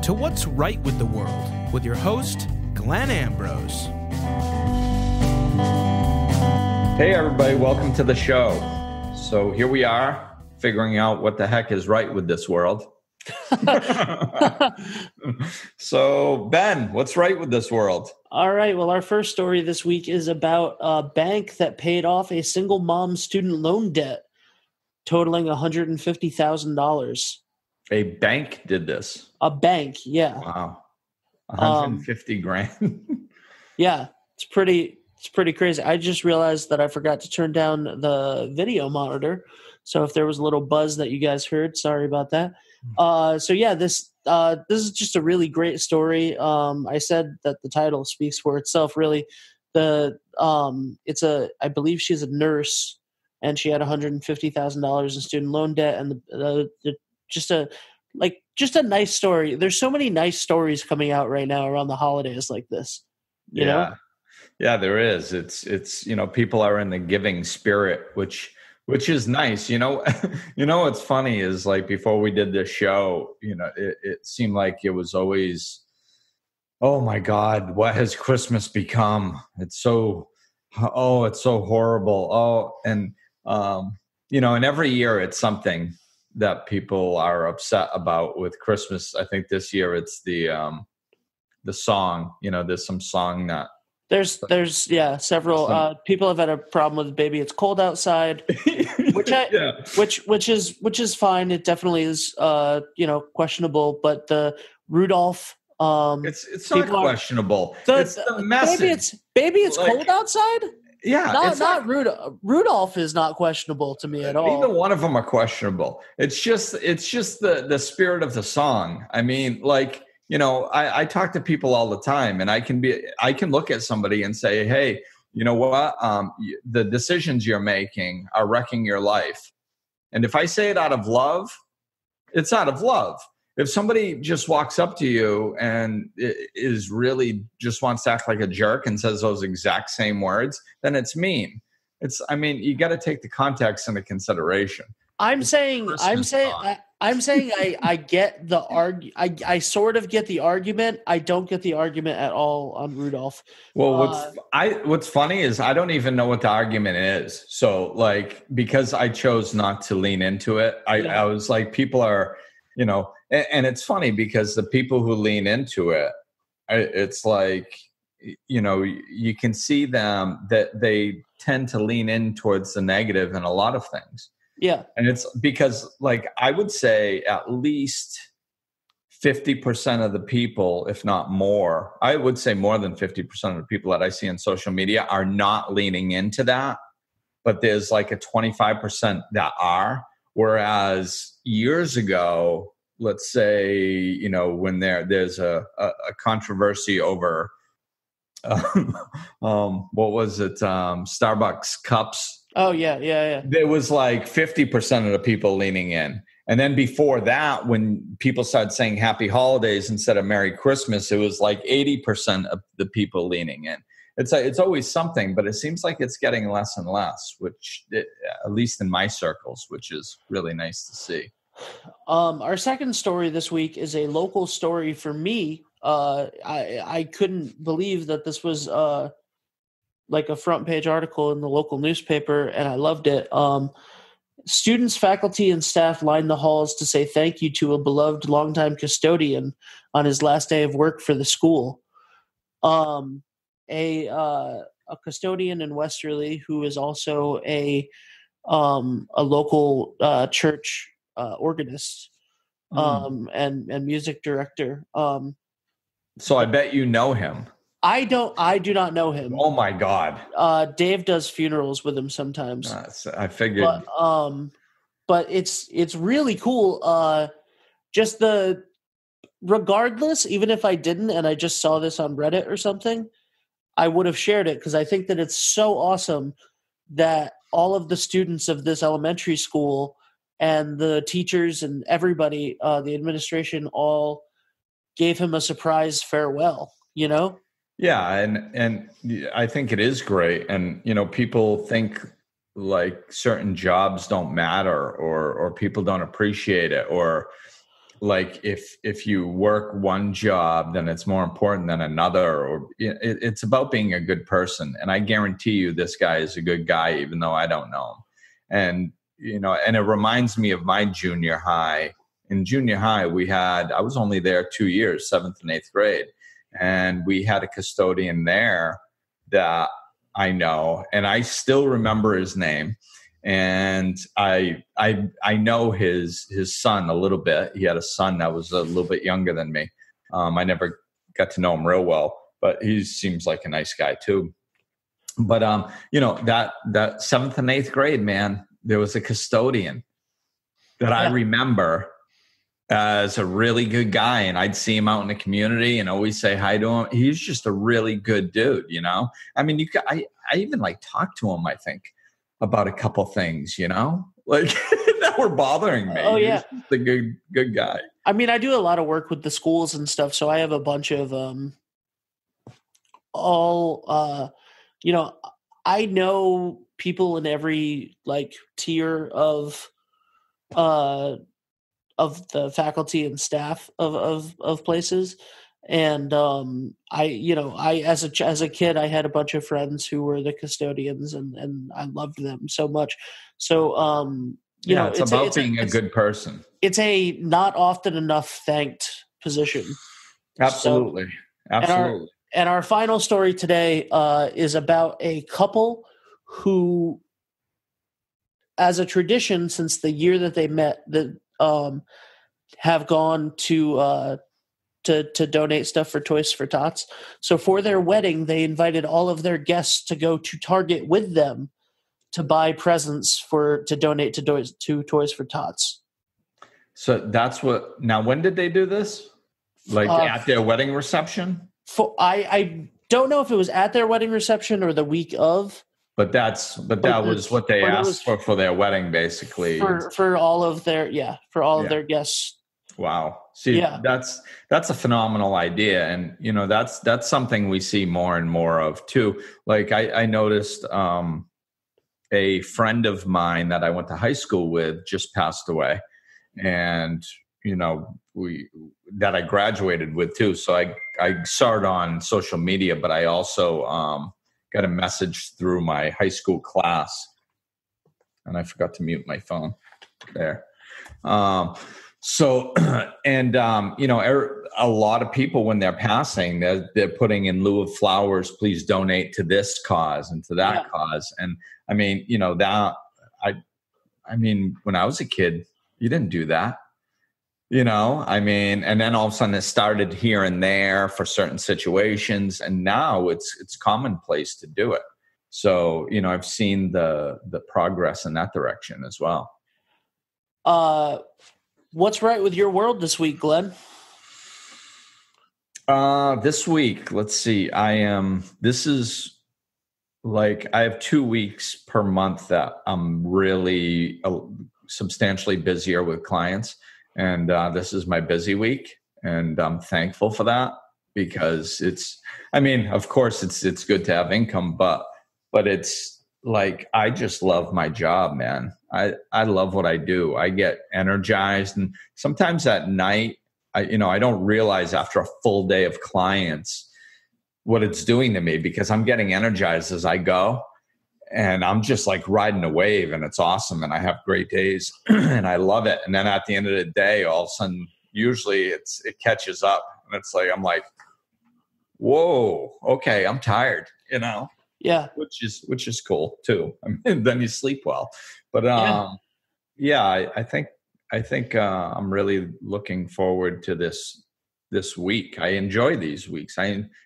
to What's Right with the World with your host, Glenn Ambrose. Hey everybody, welcome to the show. So here we are, figuring out what the heck is right with this world. So Ben, what's right with this world? All right, well, our first story this week is about a bank that paid off a single mom student loan debt totaling $150,000. A bank did this? A bank, yeah. Wow. 150 grand. Yeah, it's pretty crazy. I just realized that I forgot to turn down the video monitor. So if there was a little buzz that you guys heard, sorry about that. This is just a really great story. I said that the title speaks for itself. Really, I believe she's a nurse, and she had $150,000 in student loan debt, and just a nice story. There's so many nice stories coming out right now around the holidays like this. You know? Yeah, there is. It's people are in the giving spirit, which is nice. What's funny is, like, before we did this show, it seemed like it was always, oh my God, what has Christmas become? It's so horrible. And every year it's something that people are upset about with Christmas. I think this year it's the song. There's some song that there's several people have had a problem with "Baby It's Cold Outside," which is fine. It definitely is questionable, but the Rudolph. It's not questionable. It's the message. Baby, it's cold outside. Yeah, not Rudolph. Rudolph is not questionable to me at all. Neither one of them are questionable. It's just the spirit of the song. I mean, like, I talk to people all the time, and I can look at somebody and say, hey, you know what? The decisions you're making are wrecking your life. And if I say it out of love, it's out of love. If somebody just walks up to you and is really just wants to act like a jerk and says those exact same words, then it's mean. You got to take the context into consideration. I get the I sort of get the argument. I don't get the argument at all on Rudolph. Well, what's funny is I don't even know what the argument is. So, like, because I chose not to lean into it, I was like, people are, and it's funny because the people who lean into it, it's like, you can see them that they tend to lean in towards the negative in a lot of things. Yeah. And it's because, like, I would say at least 50% of the people, if not more, I would say more than 50% of the people that I see on social media are not leaning into that. But there's like a 25% that are. Whereas years ago, let's say, when there's a controversy over, what was it? Starbucks cups. Oh, yeah. There was like 50% of the people leaning in. And then before that, when people started saying happy holidays instead of Merry Christmas, it was like 80% of the people leaning in. It's always something, but it seems like it's getting less and less, at least in my circles, which is really nice to see. Our second story this week is a local story for me. I couldn't believe that this was like a front page article in the local newspaper, and I loved it. Students, faculty, and staff lined the halls to say thank you to a beloved longtime custodian on his last day of work for the school. A custodian in Westerly who is also a local church organist and music director. So I bet you know him. I do not know him. Oh my God. Dave does funerals with him sometimes. I figured. But it's really cool. Regardless, even if I didn't, and I just saw this on Reddit or something, I would have shared it because I think that it's so awesome that all of the students of this elementary school and the teachers and everybody, the administration, all gave him a surprise farewell, Yeah, and I think it is great. And, people think like certain jobs don't matter or people don't appreciate it or like if you work one job, then it's more important than another, or it's about being a good person. And I guarantee you this guy is a good guy, even though I don't know him. And, and it reminds me of my junior high. In junior high, I was only there 2 years, 7th and 8th grade. And we had a custodian there that I know, and I still remember his name. And I know his son a little bit. He had a son that was a little bit younger than me. I never got to know him real well, but he seems like a nice guy too. But that 7th and 8th grade, man, there was a custodian that I remember as a really good guy, and I'd see him out in the community and always say hi to him. He's just a really good dude, I mean, I even like talked to him, I think, about a couple things, like that were bothering me. Oh yeah, he's just a good guy. I mean, I do a lot of work with the schools and stuff, so I have a bunch of I know people in every like tier of the faculty and staff of places. And I as a kid, I had a bunch of friends who were the custodians, and I loved them so much. So it's about being a good person. It's a not often enough thanked position. Absolutely. So, absolutely. And our final story today is about a couple who, as a tradition since the year that they met, have gone to donate stuff for Toys for Tots. So for their wedding, they invited all of their guests to go to Target with them to buy presents to donate to Toys for Tots. So that's now when did they do this? Like at their wedding reception? I don't know if it was at their wedding reception or the week of. But that was what they asked for their wedding, basically. For all of their of their guests. Wow. See, that's a phenomenal idea. And, that's something we see more and more of too. Like I noticed a friend of mine that I went to high school with just passed away. And, that I graduated with too. So I saw it on social media, but I also got a message through my high school class. And I forgot to mute my phone there. A lot of people, when they're passing, they're putting in lieu of flowers, please donate to this cause and to that cause. And I mean, when I was a kid, you didn't do that, and then all of a sudden it started here and there for certain situations. And now it's commonplace to do it. So, I've seen the progress in that direction as well. What's right with your world this week, Glenn? This week, let's see. I have 2 weeks per month that I'm really substantially busier with clients. And this is my busy week. And I'm thankful for that because of course it's good to have income, but it's like, I just love my job, man. I love what I do. I get energized. And sometimes at night, I don't realize after a full day of clients what it's doing to me, because I'm getting energized as I go. And I'm just like riding a wave, and it's awesome. And I have great days and I love it. And then at the end of the day, all of a sudden, usually it catches up, and it's like, I'm like, whoa, okay, I'm tired, Yeah. Which is cool too. Then you sleep well. But I think I'm really looking forward to this week. I enjoy these weeks.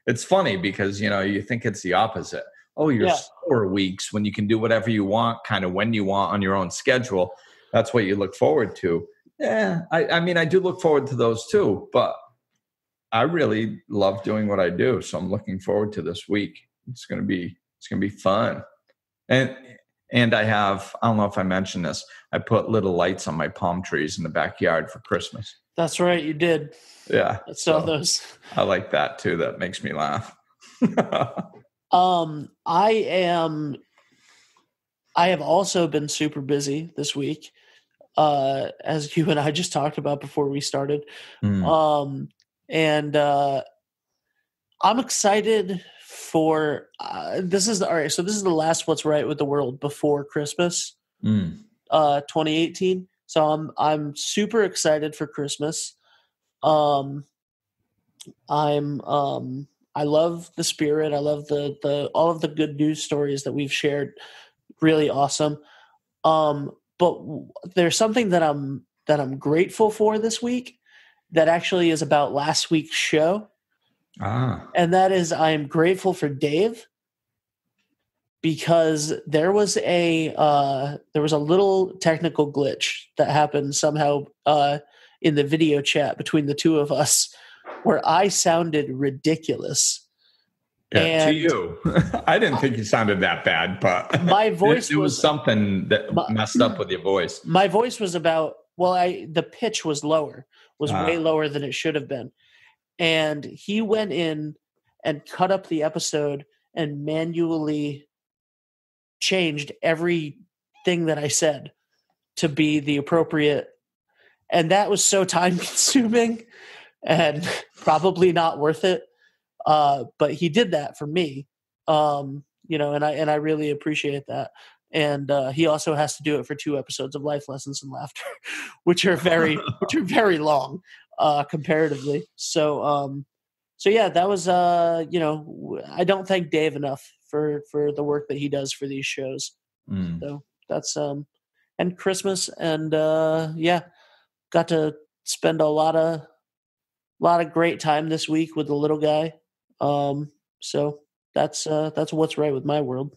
It's funny because you think it's the opposite. Oh, your slower weeks when you can do whatever you want, kind of when you want on your own schedule. That's what you look forward to. Yeah, I do look forward to those too. But I really love doing what I do, so I'm looking forward to this week. It's gonna be fun. And I don't know if I mentioned this, I put little lights on my palm trees in the backyard for Christmas. That's right, you did. Yeah. I saw those. I like that too. That makes me laugh. I have also been super busy this week. as you and I just talked about before we started. Mm. And I'm excited for this is all right. So this is the last What's Right with the World before Christmas, 2018. So I'm super excited for Christmas. I love the spirit. I love the all of the good news stories that we've shared. Really awesome. But there's something that I'm grateful for this week that actually is about last week's show. And that is, I am grateful for Dave, because there was a little technical glitch that happened somehow in the video chat between the two of us, where I sounded ridiculous. Yeah, and to you. I didn't think you sounded that bad, but my voice it was something that messed up with your voice. My voice was the pitch was way lower than it should have been. And he went in and cut up the episode and manually changed everything that I said to be the appropriate. And that was so time consuming and probably not worth it. But he did that for me, and I really appreciate that. And he also has to do it for 2 episodes of Life Lessons and Laughter, which are very long comparatively. So yeah, that was I don't thank Dave enough for the work that he does for these shows. So that's and Christmas, and got to spend a lot of great time this week with the little guy. So that's what's right with my world.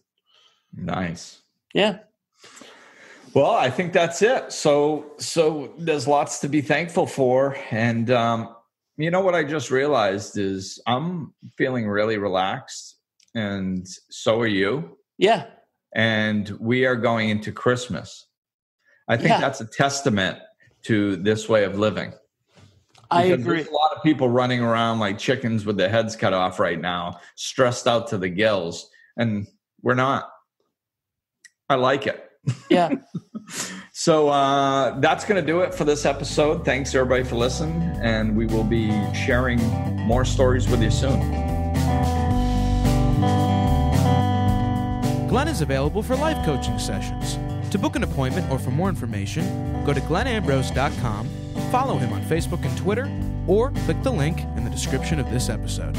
Nice. Yeah. Well, I think that's it. So there's lots to be thankful for. And, what I just realized is I'm feeling really relaxed, and so are you. Yeah. And we are going into Christmas. I think that's a testament to this way of living. I agree. There's a lot of people running around like chickens with their heads cut off right now, stressed out to the gills, and we're not. I like it. Yeah. So that's going to do it for this episode. Thanks, everybody, for listening, and we will be sharing more stories with you soon. Glenn is available for life coaching sessions. To book an appointment or for more information, go to glennambrose.com, follow him on Facebook and Twitter, or click the link in the description of this episode.